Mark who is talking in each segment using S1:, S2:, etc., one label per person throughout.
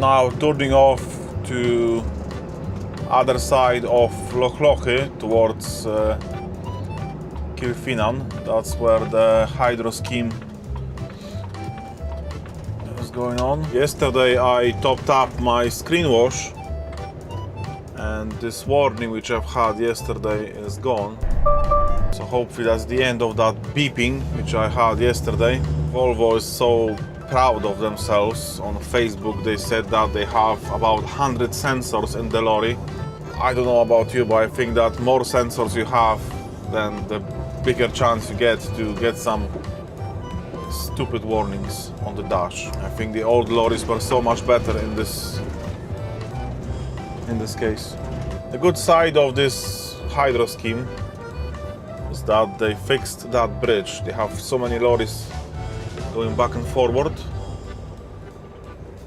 S1: now turning off to other side of Loch Lochy towards Kilfinan. That's where the hydro scheme is going on. Yesterday I topped up my screen wash, and this warning which I've had yesterday is gone. So hopefully that's the end of that beeping which I had yesterday. Volvo is so proud of themselves. On Facebook they said that they have about 100 sensors in the lorry. I don't know about you, but I think that more sensors you have, then the bigger chance you get to get some stupid warnings on the dash. I think the old lorries were so much better in this case. The good side of this hydro scheme is that they fixed that bridge. They have so many lorries going back and forward,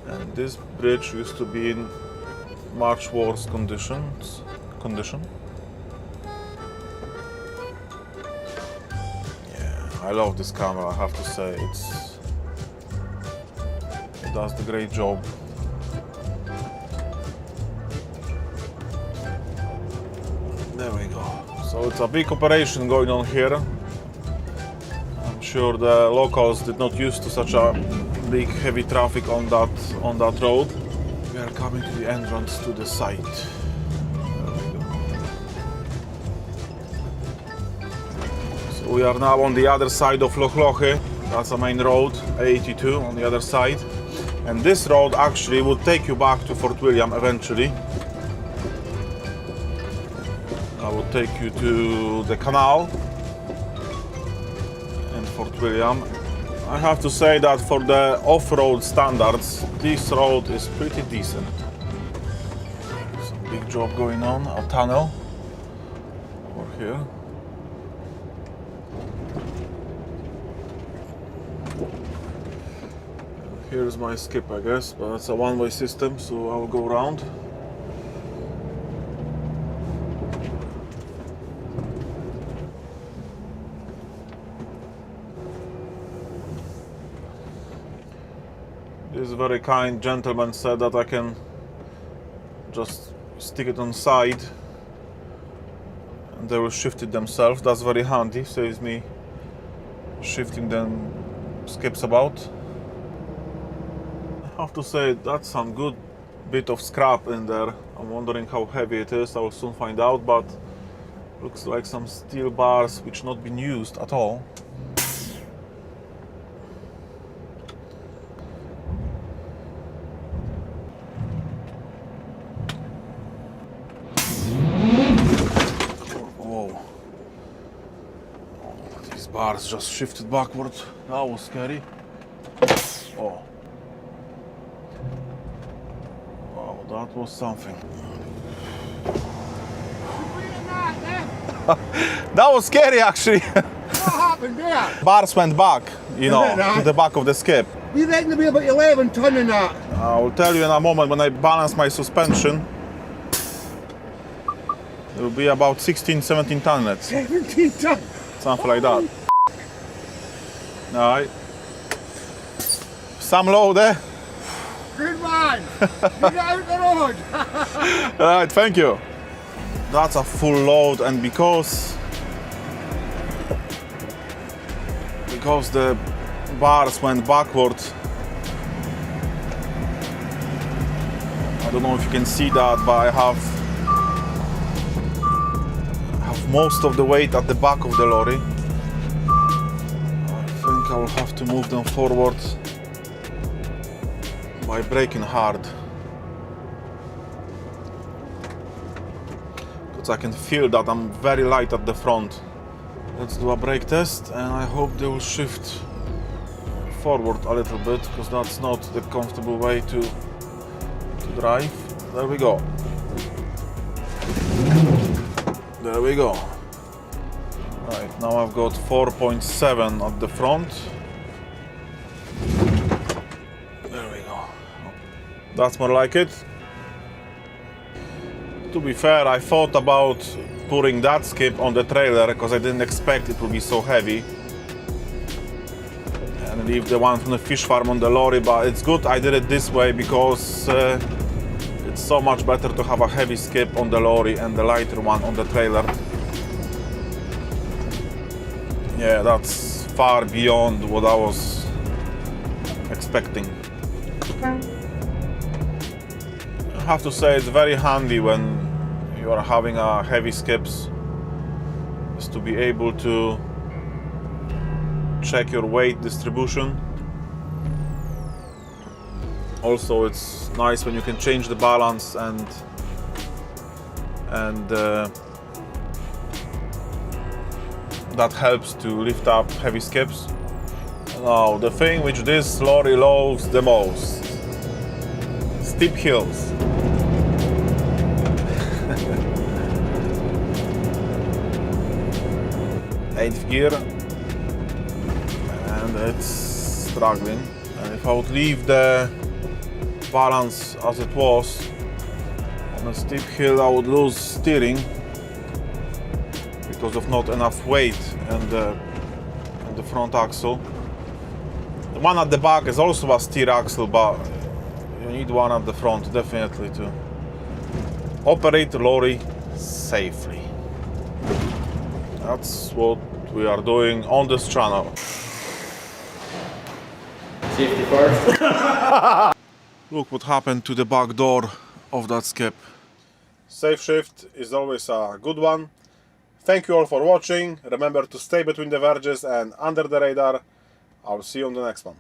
S1: and this bridge used to be in much worse condition. Yeah, I love this camera, I have to say. It does the great job. There we go. So it's a big operation going on here. I'm sure the locals did not used to such a big heavy traffic on that road. We are coming to the entrance to the site. There we go. So we are now on the other side of Loch Lochy. That's the main road, A82 on the other side. And this road actually would take you back to Fort William eventually. I will take you to the canal in Fort William. I have to say that for the off-road standards, this road is pretty decent. Some big job going on, a tunnel over here. Here's my skip, I guess, but it's a one-way system, so I will go around. This very kind gentleman said that I can just stick it on side and they will shift it themselves. That's very handy, saves me shifting them skips about. I have to say that's some good bit of scrap in there. I'm wondering how heavy it is, I will soon find out, but looks like some steel bars which not been used at all. Bars just shifted backward. That was scary. Oh. Wow, that was something. That was scary actually.
S2: What happened there?
S1: Bars went back, you know, to the back of the skip.
S2: You reckon to be about 11 ton in that?
S1: I will tell you in a moment when I balance my suspension. It will be about 16-17 tonnets.
S2: 17 ton?
S1: Something like that. Alright. Some load there.
S2: Good man! Get out the road!
S1: Alright, thank you. That's a full load, and because the bars went backward, I don't know if you can see that, but I have most of the weight at the back of the lorry. I think I will have to move them forward by braking hard, because I can feel that I'm very light at the front. Let's do a brake test, and I hope they will shift forward a little bit, because that's not the comfortable way to drive. There we go. There we go. Right, now I've got 4.7 at the front. There we go. That's more like it. To be fair, I thought about putting that skip on the trailer because I didn't expect it to be so heavy. And and leave the one from the fish farm on the lorry, but it's good I did it this way because it's so much better to have a heavy skip on the lorry and the lighter one on the trailer. Yeah, that's far beyond what I was expecting. I have to say it's very handy when you are having a heavy skips is to be able to check your weight distribution. Also, it's nice when you can change the balance and that helps to lift up heavy skips. Now, the thing which this lorry loves the most: steep hills. Eighth gear, and it's struggling. And if I would leave the balance as it was on a steep hill, I would lose steering because of not enough weight in the front axle. The one at the back is also a steer axle, but you need one at the front definitely to operate the lorry safely. That's what we are doing on this channel.
S3: Safety first.
S1: Look what happened to the back door of that skip. Safe shift is always a good one. Thank you all for watching. Remember to stay between the verges and under the radar. I'll see you on the next one.